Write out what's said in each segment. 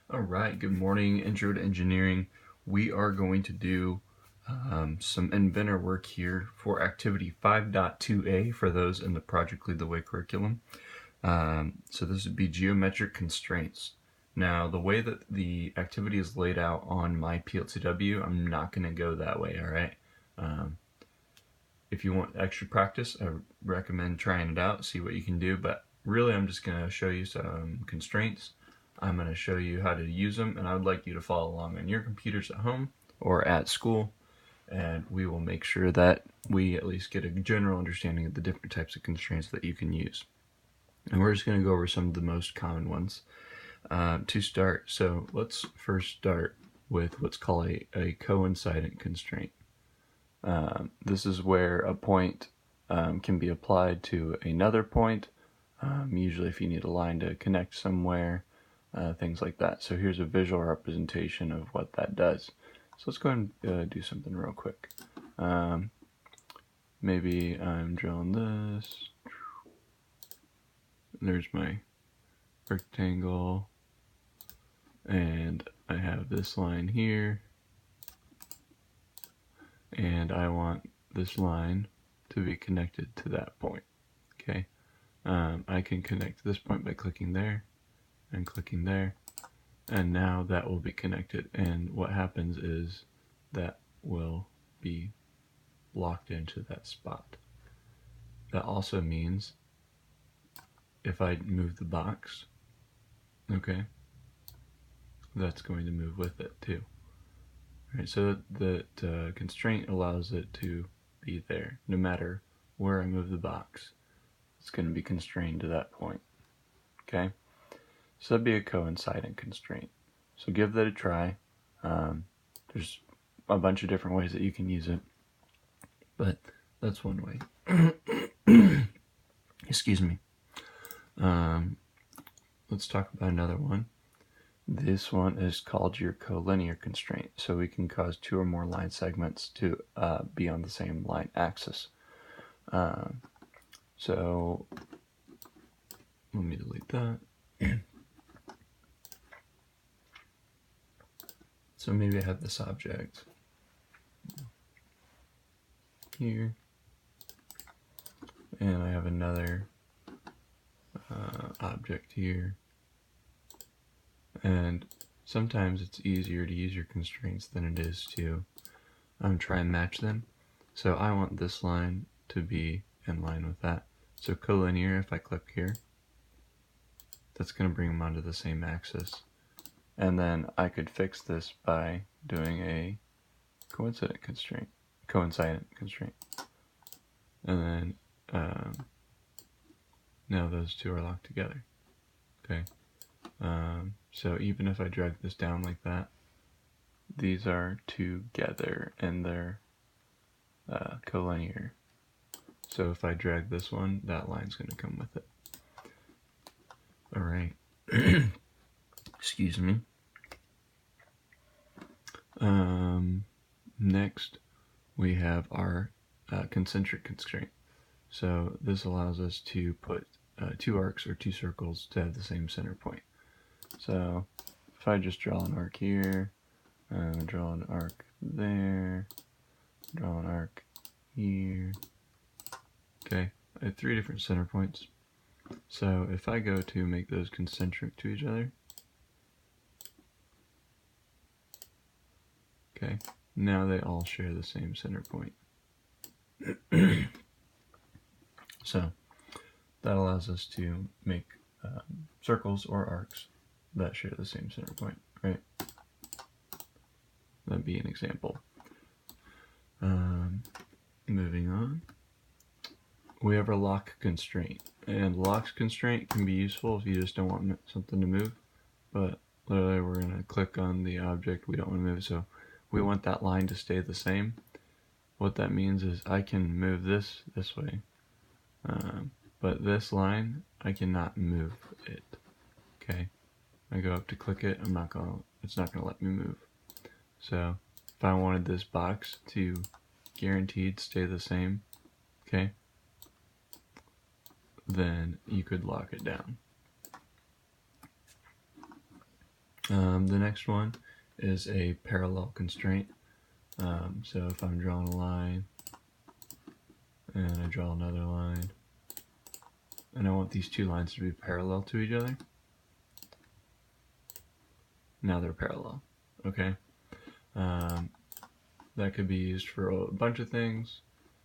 All right, good morning, Intro to Engineering. We are going to do some Inventor work here for Activity 5.2a for those in the Project Lead the Way curriculum. So this would be geometric constraints. Now, the way that the activity is laid out on my PLCW, I'm not going to go that way, all right? If you want extra practice, I recommend trying it out, see what you can do, but really I'm just going to show you some constraints. I'm going to show you how to use them, and I would like you to follow along on your computers at home or at school, and we will make sure that we at least get a general understanding of the different types of constraints that you can use. And we're just going to go over some of the most common ones to start. So let's first start with what's called a coincident constraint. This is where a point can be applied to another point, usually if you need a line to connect somewhere, things like that. So here's a visual representation of what that does. So let's go ahead and do something real quick. Maybe I'm drawing this. There's my rectangle, and I have this line here, and I want this line to be connected to that point. Okay, I can connect this point by clicking there and clicking there, and now that will be connected, and what happens is that will be locked into that spot. That also means if I move the box, okay, that's going to move with it too. All right, so that constraint allows it to be there. No matter where I move the box, it's going to be constrained to that point. Okay, so that'd be a coincident constraint. So give that a try. There's a bunch of different ways that you can use it, but that's one way. Excuse me. Let's talk about another one. This one is called your collinear constraint. So we can cause two or more line segments to be on the same line axis. So let me delete that. So maybe I have this object here, and I have another object here, and sometimes it's easier to use your constraints than it is to try and match them. So I want this line to be in line with that. So collinear, if I click here, that's going to bring them onto the same axis. And then I could fix this by doing a coincident constraint. And then now those two are locked together. Okay. So even if I drag this down like that, these are together and they're collinear. So if I drag this one, that line's going to come with it. All right. Excuse me. Next, we have our concentric constraint. So this allows us to put two arcs or two circles to have the same center point. So if I just draw an arc here, draw an arc there, draw an arc here, okay, I have three different center points. So if I go to make those concentric to each other, okay, now they all share the same center point. So that allows us to make circles or arcs that share the same center point, right? That'd be an example. Moving on, we have our lock constraint, and lock constraint can be useful if you just don't want something to move, but literally we're going to click on the object we don't want to move, so we want that line to stay the same. What that means is I can move this way, but this line, I cannot move it. Okay, I go up to click it, it's not gonna let me move. So if I wanted this box to guaranteed stay the same, okay, then you could lock it down. The next one is a parallel constraint. So if I'm drawing a line and I draw another line and I want these two lines to be parallel to each other, now they're parallel. Okay, that could be used for a bunch of things.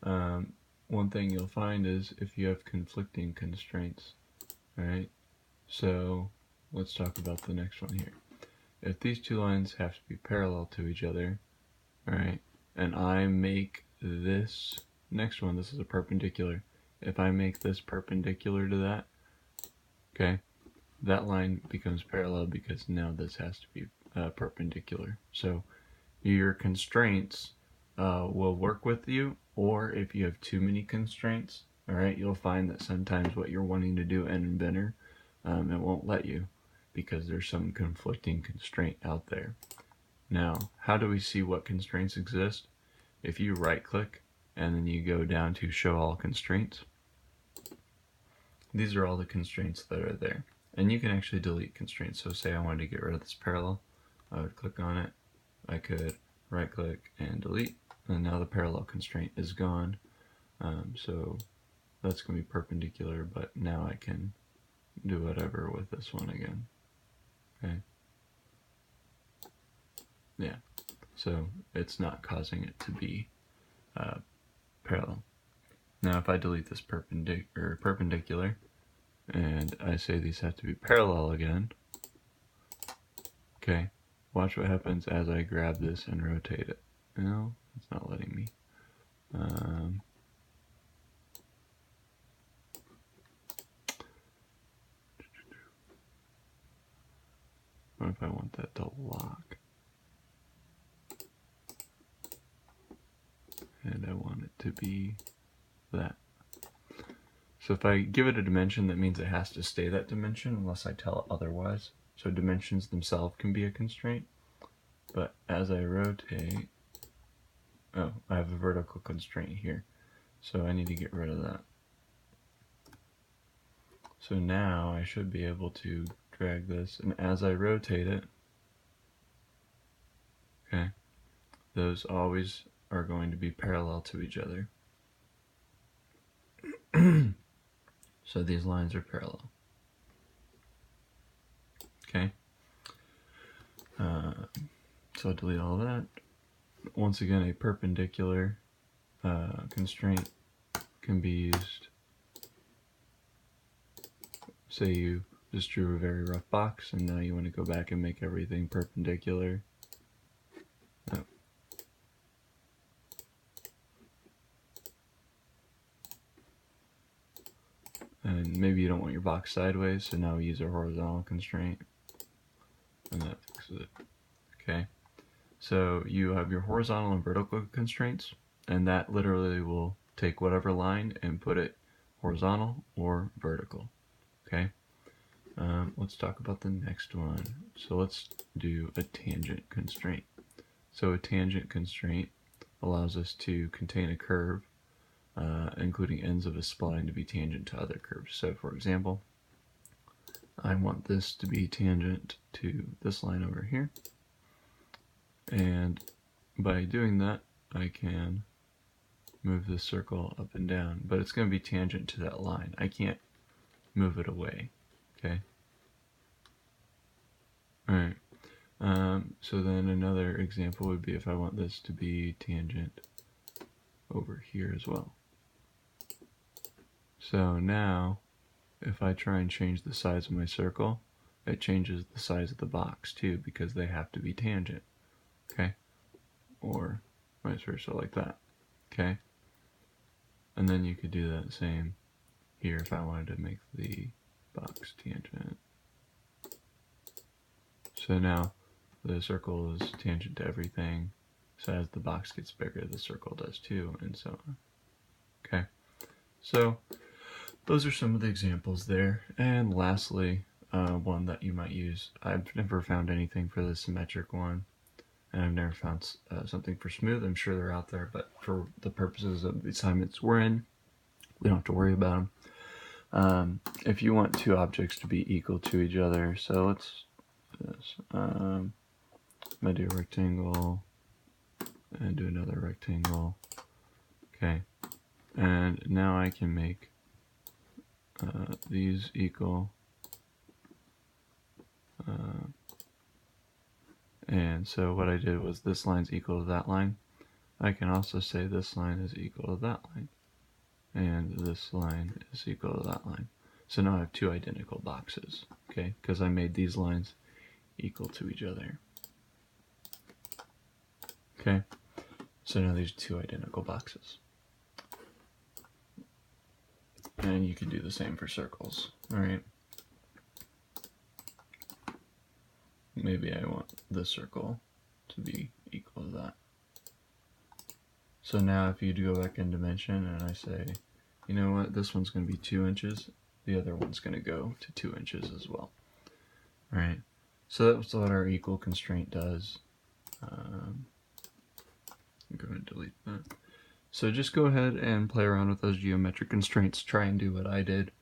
One thing you'll find is if you have conflicting constraints. Alright, so let's talk about the next one here. If these two lines have to be parallel to each other, alright, and I make this next one, this is a perpendicular. If I make this perpendicular to that, okay, that line becomes parallel because now this has to be perpendicular. So your constraints will work with you, or if you have too many constraints, alright, you'll find that sometimes what you're wanting to do in Inventor, it won't let you because there's some conflicting constraint out there. Now, how do we see what constraints exist? If you right click and then you go down to show all constraints, these are all the constraints that are there. And you can actually delete constraints. So say I wanted to get rid of this parallel, I would click on it, I could right click and delete, and now the parallel constraint is gone. So that's going to be perpendicular, but now I can do whatever with this one again. Okay. Yeah. So it's not causing it to be parallel. Now if I delete this perpendicular and I say these have to be parallel again, okay, watch what happens as I grab this and rotate it. No, it's not letting me. What if I want that to lock? And I want it to be that. So if I give it a dimension, that means it has to stay that dimension unless I tell it otherwise. So dimensions themselves can be a constraint. But as I rotate, oh, I have a vertical constraint here. So I need to get rid of that. So now I should be able to drag this, and as I rotate it, okay, those always are going to be parallel to each other. So these lines are parallel. Okay. So I'll delete all of that. Once again, a perpendicular constraint can be used. Say you just drew a very rough box and now you want to go back and make everything perpendicular. Oh. And maybe you don't want your box sideways, so now we use a horizontal constraint. And that fixes it. Okay. So you have your horizontal and vertical constraints, and that literally will take whatever line and put it horizontal or vertical. Okay. Let's talk about the next one. So let's do a tangent constraint. So a tangent constraint allows us to contain a curve, including ends of a spline to be tangent to other curves. So for example, I want this to be tangent to this line over here. And by doing that, I can move this circle up and down, but it's going to be tangent to that line. I can't move it away. Okay. Alright. So then another example would be if I want this to be tangent over here as well. So now, if I try and change the size of my circle, it changes the size of the box too, because they have to be tangent. Okay? Or vice versa, like that. Okay? And then you could do that same here if I wanted to make the box tangent. So now the circle is tangent to everything, so as the box gets bigger, the circle does too, and so on. Okay, so those are some of the examples there. And lastly, one that you might use. I've never found anything for the symmetric one, and I've never found something for smooth. I'm sure they're out there, but for the purposes of the assignments we're in, we don't have to worry about them. If you want two objects to be equal to each other, so let's this. I'm gonna do a rectangle and do another rectangle. Okay, and now I can make these equal, and so what I did was this line's equal to that line. I can also say this line is equal to that line, and this line is equal to that line. So now I have two identical boxes, okay, because I made these lines equal to each other. Okay, so now these are two identical boxes. And you can do the same for circles, alright? Maybe I want this circle to be equal to that. So now if you go back in dimension and I say, you know what, this one's going to be 2 inches, the other one's going to go to 2 inches as well. Alright, so that's what our equal constraint does. I'm going to delete that. So just go ahead and play around with those geometric constraints, try and do what I did.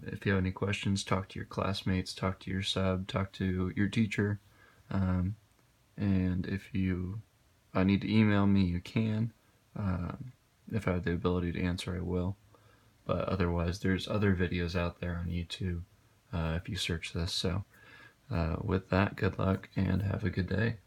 If you have any questions, talk to your classmates, talk to your sub, talk to your teacher. And if you need to email me, you can. If I have the ability to answer, I will. But otherwise, there's other videos out there on YouTube if you search this. So with that, good luck and have a good day.